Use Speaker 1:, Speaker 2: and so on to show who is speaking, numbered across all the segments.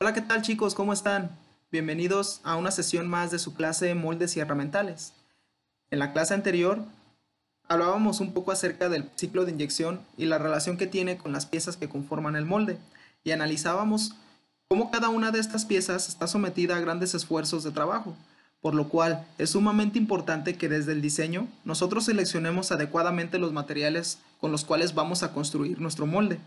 Speaker 1: Hola, ¿qué tal chicos? ¿Cómo están? Bienvenidos a una sesión más de su clase de moldes y herramientales. En la clase anterior hablábamos un poco acerca del ciclo de inyección y la relación que tiene con las piezas que conforman el molde, y analizábamos cómo cada una de estas piezas está sometida a grandes esfuerzos de trabajo, por lo cual es sumamente importante que desde el diseño nosotros seleccionemos adecuadamente los materiales con los cuales vamos a construir nuestro molde.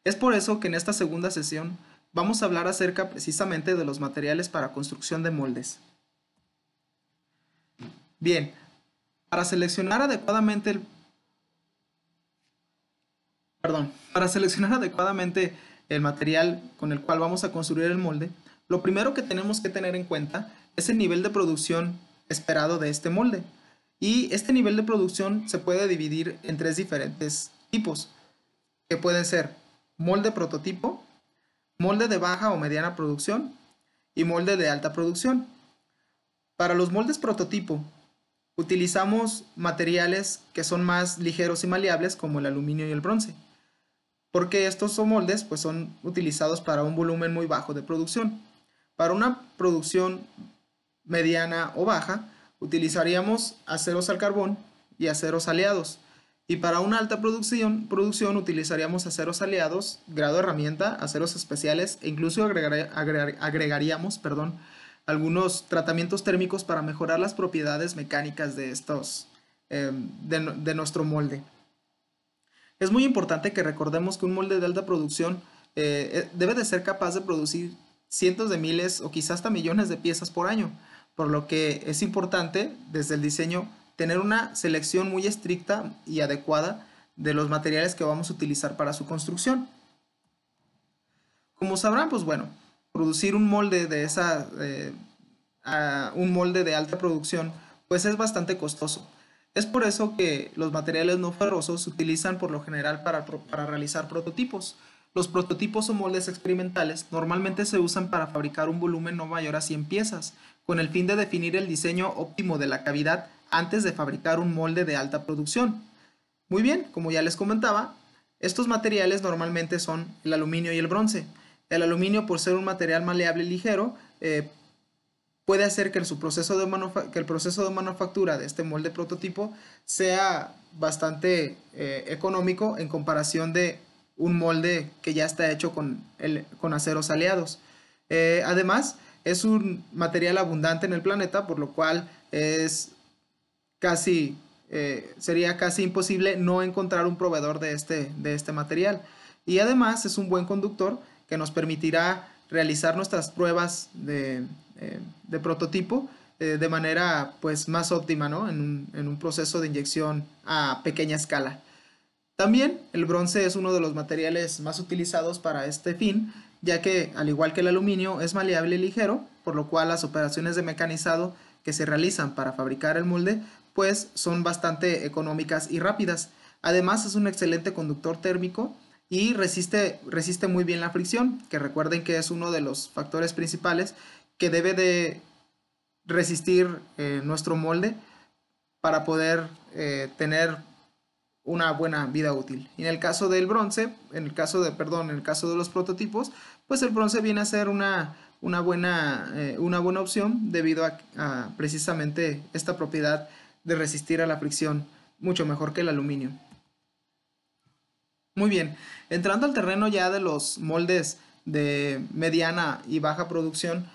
Speaker 1: Es por eso que en esta segunda sesión vamos a hablar acerca precisamente de los materiales para construcción de moldes. Bien, para seleccionar adecuadamente para seleccionar adecuadamente el material con el cual vamos a construir el molde, lo primero que tenemos que tener en cuenta es el nivel de producción esperado de este molde. Y este nivel de producción se puede dividir en tres diferentes tipos, que pueden ser molde prototipo, molde de baja o mediana producción y molde de alta producción. Para los moldes prototipo, utilizamos materiales que son más ligeros y maleables como el aluminio y el bronce, porque estos son moldes pues son utilizados para un volumen muy bajo de producción. Para una producción mediana o baja, utilizaríamos aceros al carbón y aceros aleados. Y para una alta producción utilizaríamos aceros aliados, grado herramienta, aceros especiales e incluso agregaríamos algunos tratamientos térmicos para mejorar las propiedades mecánicas de de nuestro molde. Es muy importante que recordemos que un molde de alta producción debe de ser capaz de producir cientos de miles o quizás hasta millones de piezas por año, por lo que es importante desde el diseño tener una selección muy estricta y adecuada de los materiales que vamos a utilizar para su construcción. Como sabrán, pues bueno, producir un molde un molde de alta producción, pues es bastante costoso. Es por eso que los materiales no ferrosos se utilizan por lo general para realizar prototipos. Los prototipos o moldes experimentales normalmente se usan para fabricar un volumen no mayor a 100 piezas, con el fin de definir el diseño óptimo de la cavidad antes de fabricar un molde de alta producción. Muy bien, como ya les comentaba, estos materiales normalmente son el aluminio y el bronce. El aluminio, por ser un material maleable y ligero, puede hacer que el proceso de manufactura de este molde prototipo sea bastante económico en comparación de un molde que ya está hecho con aceros aleados. Además, es un material abundante en el planeta, por lo cual sería casi imposible no encontrar un proveedor de este material. Y además es un buen conductor que nos permitirá realizar nuestras pruebas de prototipo de manera pues más óptima, ¿no? En un proceso de inyección a pequeña escala. También el bronce es uno de los materiales más utilizados para este fin, ya que al igual que el aluminio es maleable y ligero, por lo cual las operaciones de mecanizado que se realizan para fabricar el molde pues son bastante económicas y rápidas. Además es un excelente conductor térmico y resiste muy bien la fricción, que recuerden que es uno de los factores principales que debe de resistir nuestro molde para poder tener una buena vida útil. Y en el caso del bronce, en el caso de los prototipos, pues el bronce viene a ser una buena opción debido a precisamente esta propiedad de resistir a la fricción mucho mejor que el aluminio. Muy bien, entrando al terreno ya de los moldes de mediana y baja producción,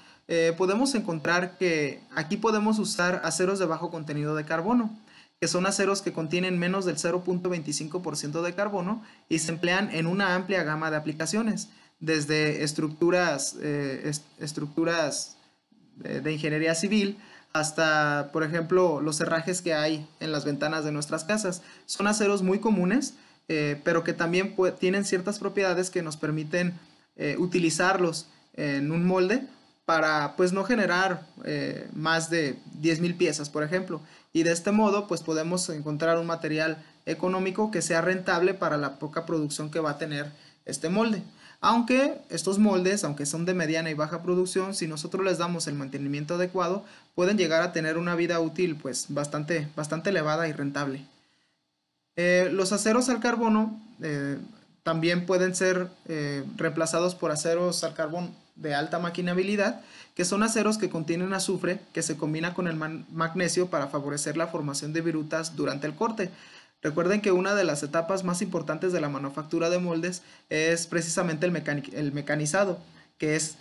Speaker 1: podemos encontrar que aquí podemos usar aceros de bajo contenido de carbono, que son aceros que contienen menos del 0.25% de carbono y se emplean en una amplia gama de aplicaciones, desde estructuras de ingeniería civil hasta, por ejemplo, los herrajes que hay en las ventanas de nuestras casas. Son aceros muy comunes, pero que también tienen ciertas propiedades que nos permiten utilizarlos en un molde para pues no generar más de 10,000 piezas, por ejemplo. Y de este modo pues podemos encontrar un material económico que sea rentable para la poca producción que va a tener este molde. Aunque estos moldes, aunque son de mediana y baja producción, si nosotros les damos el mantenimiento adecuado, pueden llegar a tener una vida útil pues bastante elevada y rentable. Los aceros al carbono también pueden ser reemplazados por aceros al carbón de alta maquinabilidad, que son aceros que contienen azufre que se combina con el magnesio para favorecer la formación de virutas durante el corte. Recuerden que una de las etapas más importantes de la manufactura de moldes es precisamente el mecanizado, que es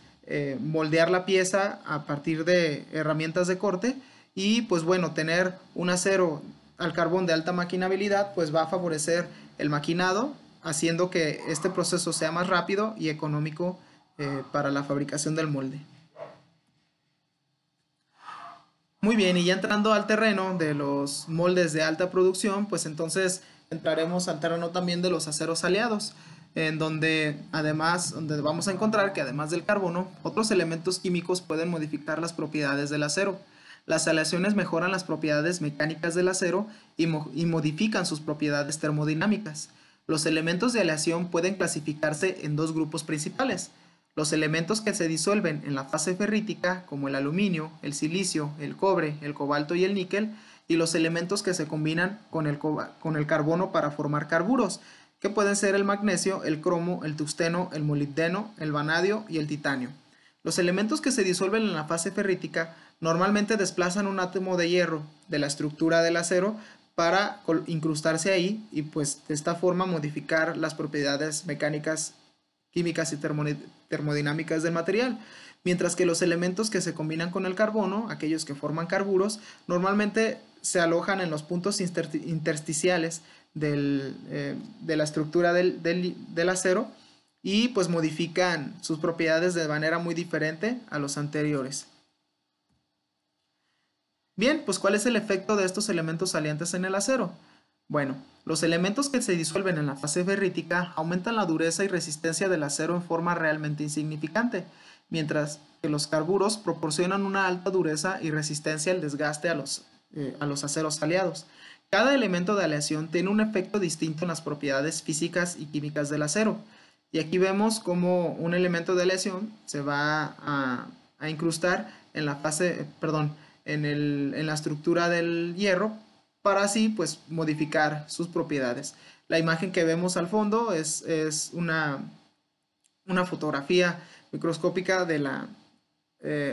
Speaker 1: moldear la pieza a partir de herramientas de corte, y pues bueno, tener un acero al carbón de alta maquinabilidad pues va a favorecer el maquinado, haciendo que este proceso sea más rápido y económico para la fabricación del molde. Muy bien, y ya entrando al terreno de los moldes de alta producción, pues entonces entraremos al terreno también de los aceros aleados, en donde vamos a encontrar que además del carbono, otros elementos químicos pueden modificar las propiedades del acero. Las aleaciones mejoran las propiedades mecánicas del acero y modifican sus propiedades termodinámicas. Los elementos de aleación pueden clasificarse en dos grupos principales: los elementos que se disuelven en la fase ferrítica, como el aluminio, el silicio, el cobre, el cobalto y el níquel, y los elementos que se combinan con el carbono para formar carburos, que pueden ser el magnesio, el cromo, el tungsteno, el molibdeno, el vanadio y el titanio. Los elementos que se disuelven en la fase ferrítica normalmente desplazan un átomo de hierro de la estructura del acero para incrustarse ahí y pues de esta forma modificar las propiedades mecánicas, químicas y termodinámicas del material, mientras que los elementos que se combinan con el carbono, aquellos que forman carburos, normalmente se alojan en los puntos intersticiales de la estructura del acero y pues modifican sus propiedades de manera muy diferente a los anteriores. Bien, pues ¿cuál es el efecto de estos elementos salientes en el acero? Bueno, los elementos que se disuelven en la fase ferrítica aumentan la dureza y resistencia del acero en forma realmente insignificante, mientras que los carburos proporcionan una alta dureza y resistencia al desgaste a los aceros aleados. Cada elemento de aleación tiene un efecto distinto en las propiedades físicas y químicas del acero. Y aquí vemos cómo un elemento de aleación se va a incrustar en la en la estructura del hierro, para así pues modificar sus propiedades. La imagen que vemos al fondo es una fotografía microscópica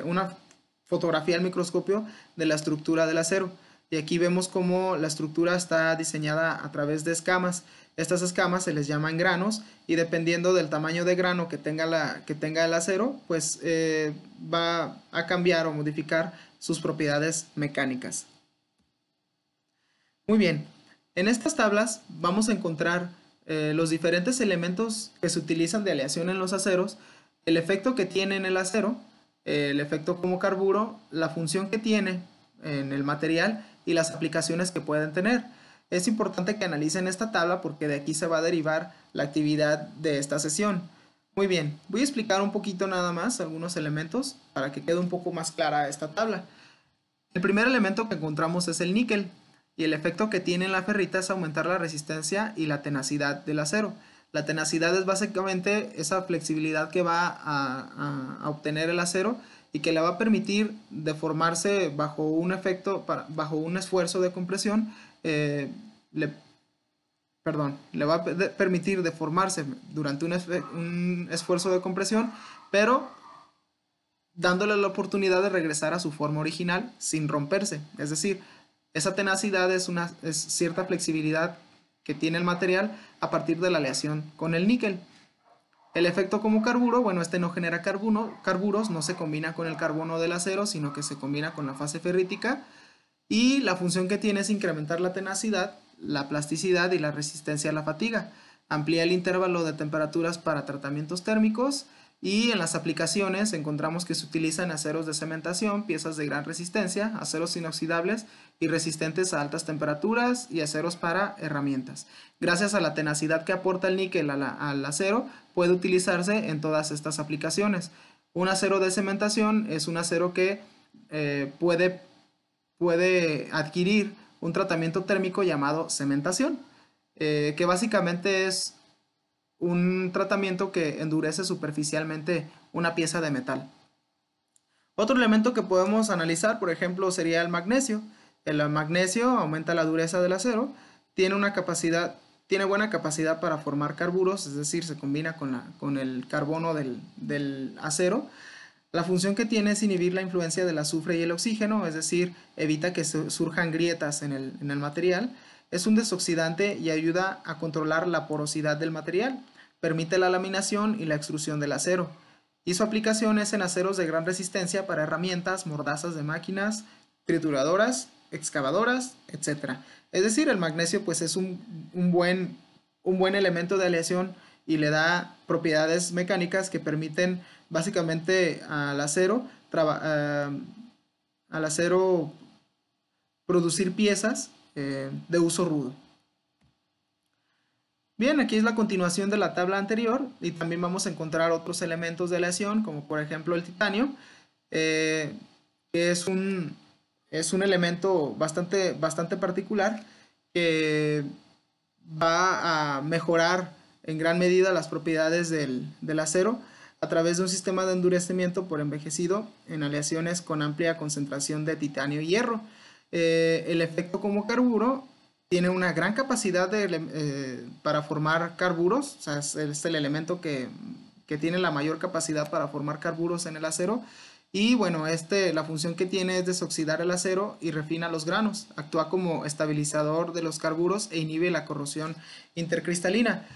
Speaker 1: una fotografía al microscopio de la estructura del acero. Y aquí vemos cómo la estructura está diseñada a través de escamas. Estas escamas se les llaman granos y dependiendo del tamaño de grano que tenga el acero, pues va a cambiar o modificar sus propiedades mecánicas. Muy bien, en estas tablas vamos a encontrar los diferentes elementos que se utilizan de aleación en los aceros, el efecto que tiene en el acero, el efecto como carburo, la función que tiene en el material y las aplicaciones que pueden tener. Es importante que analicen esta tabla porque de aquí se va a derivar la actividad de esta sesión. Muy bien, voy a explicar un poquito nada más algunos elementos para que quede un poco más clara esta tabla. El primer elemento que encontramos es el níquel y el efecto que tiene en la ferrita es aumentar la resistencia y la tenacidad del acero. La tenacidad es básicamente esa flexibilidad que va a obtener el acero y que le va a permitir deformarse bajo bajo un esfuerzo de compresión, le va a permitir deformarse durante un esfuerzo de compresión, pero dándole la oportunidad de regresar a su forma original sin romperse. Es decir, esa tenacidad es cierta flexibilidad que tiene el material a partir de la aleación con el níquel. El efecto como carburo, bueno, este no genera carburos, no se combina con el carbono del acero, sino que se combina con la fase ferrítica. Y la función que tiene es incrementar la tenacidad, la plasticidad y la resistencia a la fatiga. Amplía el intervalo de temperaturas para tratamientos térmicos. Y en las aplicaciones encontramos que se utilizan aceros de cementación, piezas de gran resistencia, aceros inoxidables y resistentes a altas temperaturas y aceros para herramientas. Gracias a la tenacidad que aporta el níquel al acero, puede utilizarse en todas estas aplicaciones. Un acero de cementación es un acero que puede adquirir un tratamiento térmico llamado cementación, que básicamente es un tratamiento que endurece superficialmente una pieza de metal. Otro elemento que podemos analizar, por ejemplo, sería el magnesio. El magnesio aumenta la dureza del acero, tiene una capacidad tiene buena capacidad para formar carburos, es decir, se combina con el carbono del acero. La función que tiene es inhibir la influencia del azufre y el oxígeno, es decir, evita que surjan grietas en el material. Es un desoxidante y ayuda a controlar la porosidad del material. Permite la laminación y la extrusión del acero. Y su aplicación es en aceros de gran resistencia para herramientas, mordazas de máquinas, trituradoras, excavadoras, etc. Es decir, el magnesio pues es un buen elemento de aleación y le da propiedades mecánicas que permiten básicamente al acero producir piezas de uso rudo. Bien, aquí es la continuación de la tabla anterior y también vamos a encontrar otros elementos de aleación, como por ejemplo el titanio, que es un elemento bastante particular que va a mejorar en gran medida las propiedades del acero a través de un sistema de endurecimiento por envejecido en aleaciones con amplia concentración de titanio y hierro. El efecto como carburo tiene una gran capacidad para formar carburos, o sea, es el elemento que tiene la mayor capacidad para formar carburos en el acero. Y bueno, la función que tiene es desoxidar el acero y refina los granos. Actúa como estabilizador de los carburos e inhibe la corrosión intercristalina.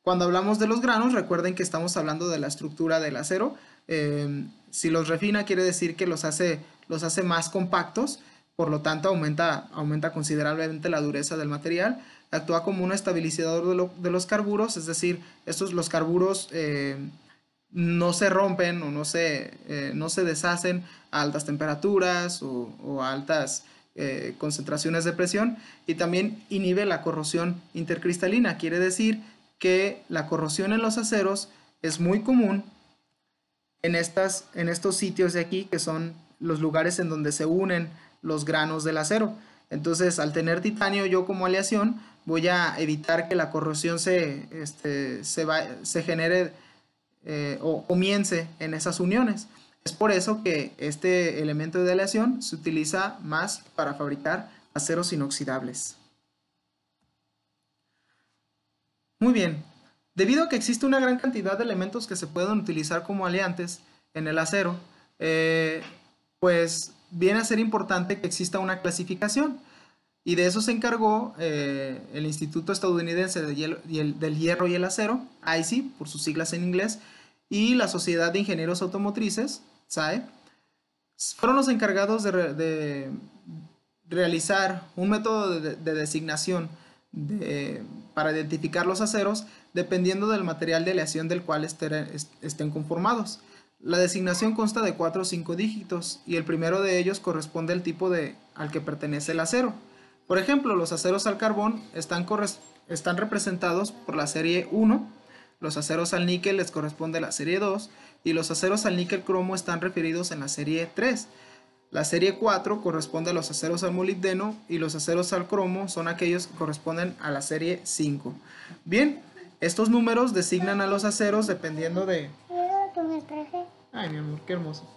Speaker 1: Cuando hablamos de los granos, recuerden que estamos hablando de la estructura del acero. Si los refina, quiere decir que los hace más compactos. Por lo tanto, aumenta considerablemente la dureza del material. Actúa como un estabilizador de los carburos, es decir, los carburos no se rompen o no se deshacen a altas temperaturas o a altas concentraciones de presión. Y también inhibe la corrosión intercristalina, quiere decir que la corrosión en los aceros es muy común en estos sitios de aquí, que son los lugares en donde se unen los granos del acero. Entonces, al tener titanio yo como aleación, voy a evitar que la corrosión se genere o comience en esas uniones. Es por eso que este elemento de aleación se utiliza más para fabricar aceros inoxidables. Muy bien, debido a que existe una gran cantidad de elementos que se pueden utilizar como aleantes en el acero, pues viene a ser importante que exista una clasificación, y de eso se encargó el Instituto Estadounidense del Hierro y el Acero, ICE, por sus siglas en inglés, y la Sociedad de Ingenieros Automotrices, SAE. Fueron los encargados de realizar un método de designación para identificar los aceros dependiendo del material de aleación del cual estén conformados. La designación consta de 4 o 5 dígitos y el primero de ellos corresponde al tipo al que pertenece el acero. Por ejemplo, los aceros al carbón están representados por la serie 1, los aceros al níquel les corresponde la serie 2 y los aceros al níquel cromo están referidos en la serie 3. La serie 4 corresponde a los aceros al molibdeno y los aceros al cromo son aquellos que corresponden a la serie 5. Bien, estos números designan a los aceros dependiendo de... Ay, mi amor, qué hermoso.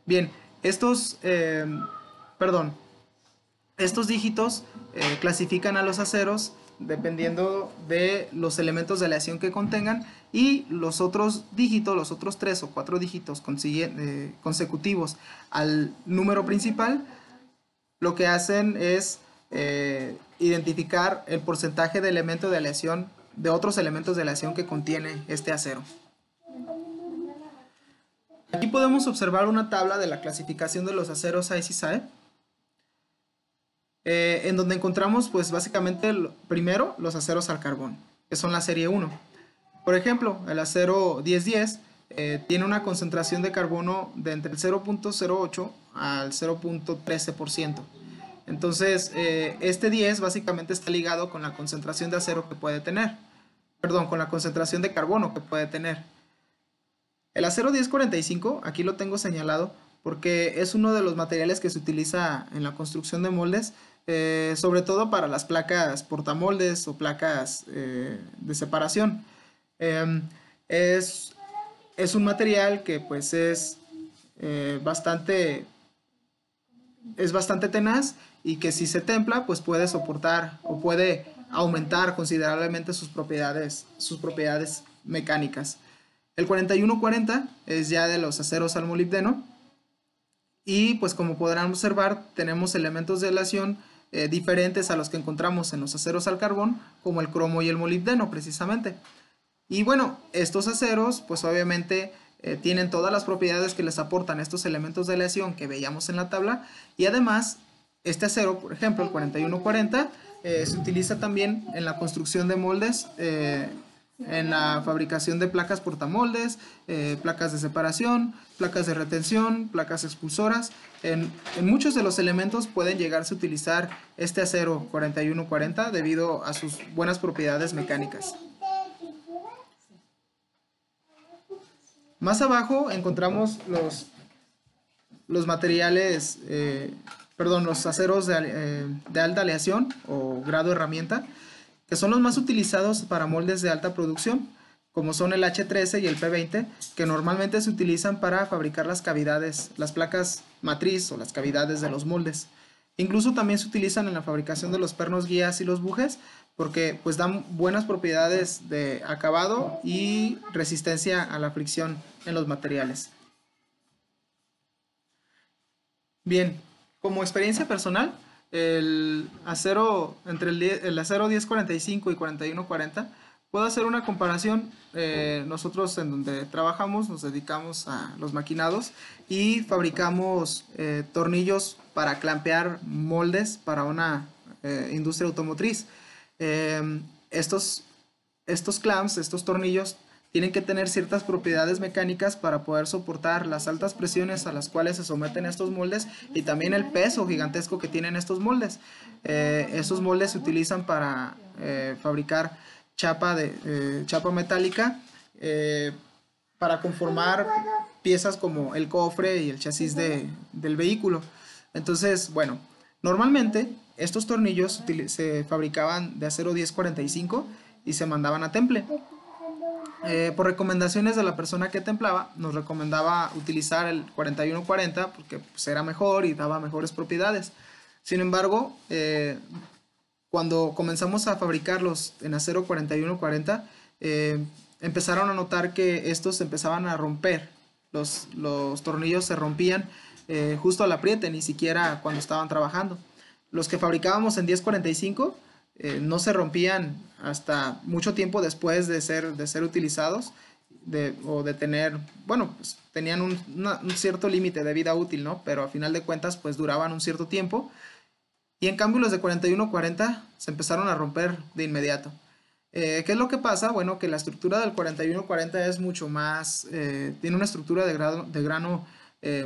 Speaker 1: Bien, estos dígitos clasifican a los aceros dependiendo de los elementos de aleación que contengan, y los otros dígitos, los otros 3 o 4 dígitos consecutivos al número principal, lo que hacen es identificar el porcentaje de elementos de aleación, de otros elementos de aleación que contiene este acero. Aquí podemos observar una tabla de la clasificación de los aceros ICE-SAE, en donde encontramos pues básicamente primero los aceros al carbón, que son la serie 1. Por ejemplo, el acero 1010 tiene una concentración de carbono de entre el 0.08 al 0.13%. Entonces, este 10 básicamente está ligado con la concentración de acero que puede tener, perdón, con la concentración de carbono que puede tener. El acero 1045, aquí lo tengo señalado porque es uno de los materiales que se utiliza en la construcción de moldes, sobre todo para las placas portamoldes o placas de separación. Es un material que pues es bastante tenaz y que si se templa pues puede soportar o puede aumentar considerablemente sus propiedades mecánicas. El 4140 es ya de los aceros al molibdeno y pues como podrán observar tenemos elementos de aleación diferentes a los que encontramos en los aceros al carbón, como el cromo y el molibdeno precisamente. Y bueno, estos aceros pues obviamente tienen todas las propiedades que les aportan estos elementos de aleación que veíamos en la tabla, y además este acero, por ejemplo, el 4140, se utiliza también en la construcción de moldes, en la fabricación de placas portamoldes, placas de separación, placas de retención, placas expulsoras. En muchos de los elementos pueden llegarse a utilizar este acero 4140 debido a sus buenas propiedades mecánicas. Más abajo encontramos los materiales, los aceros de alta aleación o grado herramienta, que son los más utilizados para moldes de alta producción, como son el H13 y el P20, que normalmente se utilizan para fabricar las cavidades, las placas matriz o las cavidades de los moldes. Incluso también se utilizan en la fabricación de los pernos guías y los bujes, porque pues dan buenas propiedades de acabado y resistencia a la fricción en los materiales. Bien, como experiencia personal, el acero entre el acero 1045 y 4140, puedo hacer una comparación. Nosotros en donde trabajamos nos dedicamos a los maquinados y fabricamos tornillos para clampear moldes para una industria automotriz. Estos clamps, estos tornillos, tienen que tener ciertas propiedades mecánicas para poder soportar las altas presiones a las cuales se someten estos moldes y también el peso gigantesco que tienen estos moldes. Estos moldes se utilizan para fabricar chapa metálica, para conformar piezas como el cofre y el chasis del vehículo. Entonces, bueno, normalmente estos tornillos se fabricaban de acero 1045 y se mandaban a temple. Por recomendaciones de la persona que templaba, nos recomendaba utilizar el 4140 porque pues, era mejor y daba mejores propiedades. Sin embargo, cuando comenzamos a fabricarlos en acero 4140, empezaron a notar que estos empezaban a romper. Los tornillos se rompían justo al apriete, ni siquiera cuando estaban trabajando. Los que fabricábamos en 1045 no se rompían hasta mucho tiempo después de ser utilizados o de tener, bueno, pues tenían un cierto límite de vida útil, ¿no? Pero a final de cuentas pues duraban un cierto tiempo, y en cambio los de 4140 se empezaron a romper de inmediato. ¿Qué es lo que pasa? Bueno, que la estructura del 4140 es mucho más, tiene una estructura de grano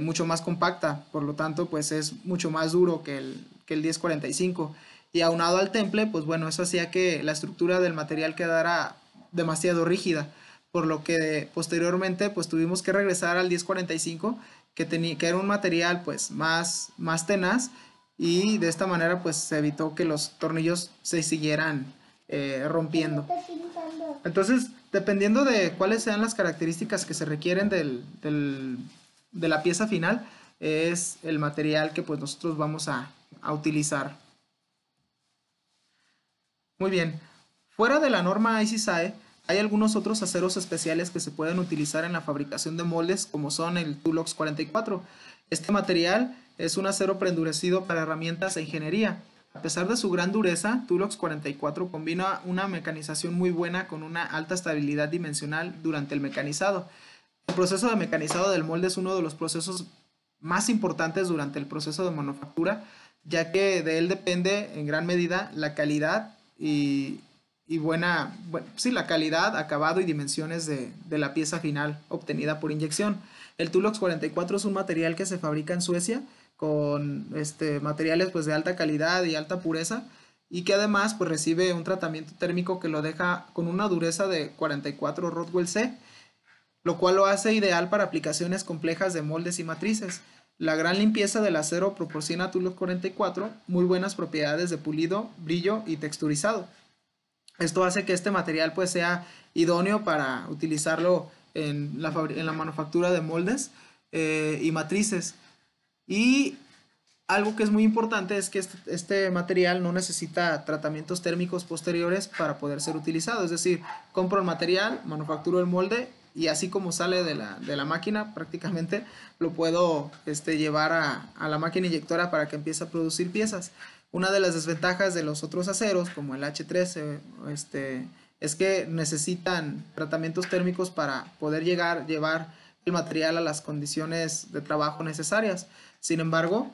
Speaker 1: mucho más compacta, por lo tanto pues es mucho más duro que el 1045. Y aunado al temple, pues bueno, eso hacía que la estructura del material quedara demasiado rígida, por lo que posteriormente pues tuvimos que regresar al 1045, que era un material pues más tenaz, y de esta manera pues se evitó que los tornillos se siguieran rompiendo. Entonces, dependiendo de cuáles sean las características que se requieren de la pieza final, es el material que pues nosotros vamos a utilizar. Muy bien, fuera de la norma ICSAE, hay algunos otros aceros especiales que se pueden utilizar en la fabricación de moldes, como son el Tulox 44. Este material es un acero preendurecido para herramientas e ingeniería. A pesar de su gran dureza, Tulox 44 combina una mecanización muy buena con una alta estabilidad dimensional durante el mecanizado. El proceso de mecanizado del molde es uno de los procesos más importantes durante el proceso de manufactura, ya que de él depende en gran medida la calidad la calidad, acabado y dimensiones de la pieza final obtenida por inyección. El Tulox 44 es un material que se fabrica en Suecia con materiales pues de alta calidad y alta pureza, y que además pues recibe un tratamiento térmico que lo deja con una dureza de 44 Rockwell C, lo cual lo hace ideal para aplicaciones complejas de moldes y matrices. La gran limpieza del acero proporciona a Tulox 44 muy buenas propiedades de pulido, brillo y texturizado. Esto hace que este material pues sea idóneo para utilizarlo en la manufactura de moldes y matrices. Y Algo que es muy importante es que este material no necesita tratamientos térmicos posteriores para poder ser utilizado. Es decir, compro el material, manufacturo el molde y así como sale de la máquina, prácticamente lo puedo llevar a la máquina inyectora para que empiece a producir piezas. Una de las desventajas de los otros aceros, como el H13, es que necesitan tratamientos térmicos para poder llevar el material a las condiciones de trabajo necesarias. Sin embargo,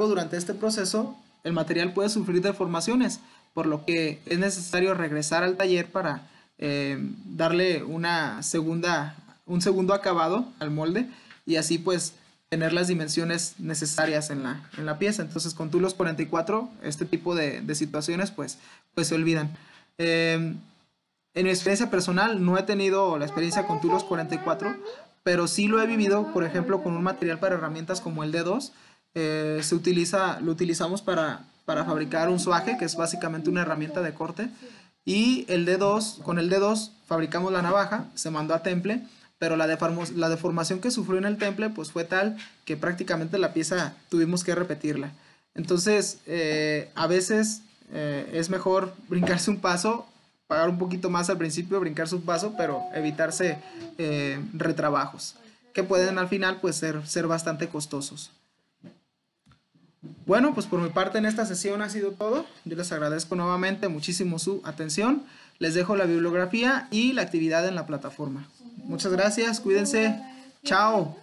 Speaker 1: durante este proceso, el material puede sufrir deformaciones, por lo que es necesario regresar al taller para darle un segundo acabado al molde y así pues tener las dimensiones necesarias en la pieza. Entonces con Tools 44 este tipo de situaciones pues se olvidan. En mi experiencia personal no he tenido la experiencia con Tools 44, pero sí lo he vivido, por ejemplo, con un material para herramientas como el D2. Lo utilizamos para fabricar un suaje, que es básicamente una herramienta de corte. Y con el D2 fabricamos la navaja, se mandó a temple, pero la deformación que sufrió en el temple pues fue tal que prácticamente la pieza tuvimos que repetirla. Entonces, a veces es mejor brincarse un paso, pagar un poquito más al principio, brincarse un paso, pero evitarse retrabajos, que pueden al final pues ser bastante costosos. Bueno, pues por mi parte en esta sesión ha sido todo. Yo les agradezco nuevamente muchísimo su atención. Les dejo la bibliografía y la actividad en la plataforma. Muchas gracias, cuídense. Chao.